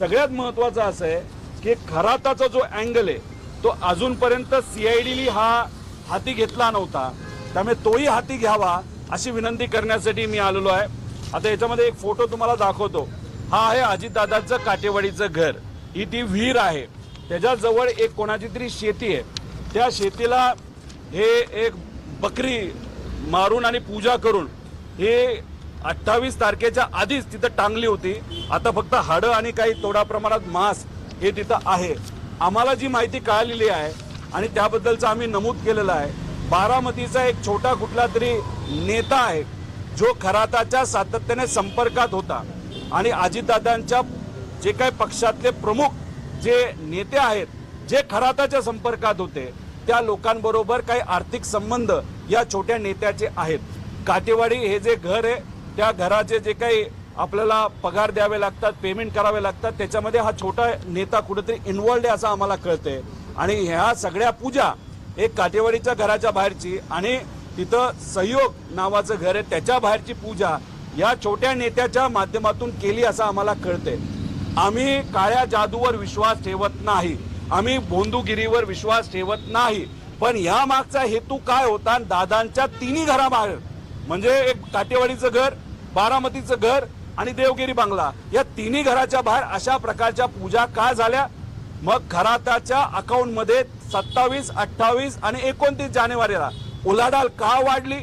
सगळ्यात महत्त्वाचं असं आहे की खराताचा जो अँगल आहे तो अजूनपर्यंत सीआयडीने हा हाती घेतला नव्हता, त्यामुळे तोही हाती घ्यावा अशी विनंती करण्यासाठी मी आलेलो आहे। आता याच्यामध्ये एक फोटो तुम्हाला दाखवतो। हा आहे अजितदादांचं काटेवाडीचं घर, ही ती विहीर आहे, त्याच्याजवळ एक कोणाची तरी शेती आहे। त्या शेतीला हे एक बकरी मारून आणि पूजा करून हे 28 तारखेच्या आधीच तिथं टांगली होती। आता फक्त हाडं आणि काही थोड्या प्रमाणात मांस हे तिथं आहे। आम्हाला जी माहिती कळालेली आहे आणि त्याबद्दलचं आम्ही नमूद केलेलं आहे, बारामतीचा एक छोटा कुठला तरी नेता आहे जो खराताच्या सातत्याने संपर्कात होता आणि अजितदादांच्या जे काही पक्षातले प्रमुख जे नेते आहेत जे खराताच्या संपर्कात होते त्या लोकांबरोबर काही आर्थिक संबंध या छोट्या नेत्याचे आहेत। काटेवाडी हे जे घर आहे त्या घराचे जे काही आपल्याला पगार द्यावे लागतात, पेमेंट करावे लागतात, त्याच्यामध्ये हा छोटा नेता कुठेतरी इन्व्हॉल्ड आहे असं आम्हाला कळतंय। आणि ह्या सगळ्या पूजा एक काटेवाडीच्या घराच्या बाहेरची आणि तिथं सहयोग नावाचं घर आहे त्याच्या बाहेरची पूजा या छोट्या नेत्याच्या माध्यमातून केली असं आम्हाला कळतंय। आम्ही काळ्या जादूवर विश्वास ठेवत नाही, आम्ही भोंदूगिरीवर विश्वास ठेवत नाही, पण या मागचा हेतू काय होता? दादांच्या तिन्ही घराबाहेर म्हणजे एक काटेवाडीचं घर, बारामतीचं घर आणि देवगिरी बंगला या तिन्ही घराच्या बाहेर अशा प्रकारच्या पूजा का झाल्या? मग खराताच्या अकाउंटमध्ये 27, 28 आणि 29 जानेवारीला उलाढाल का वाढली?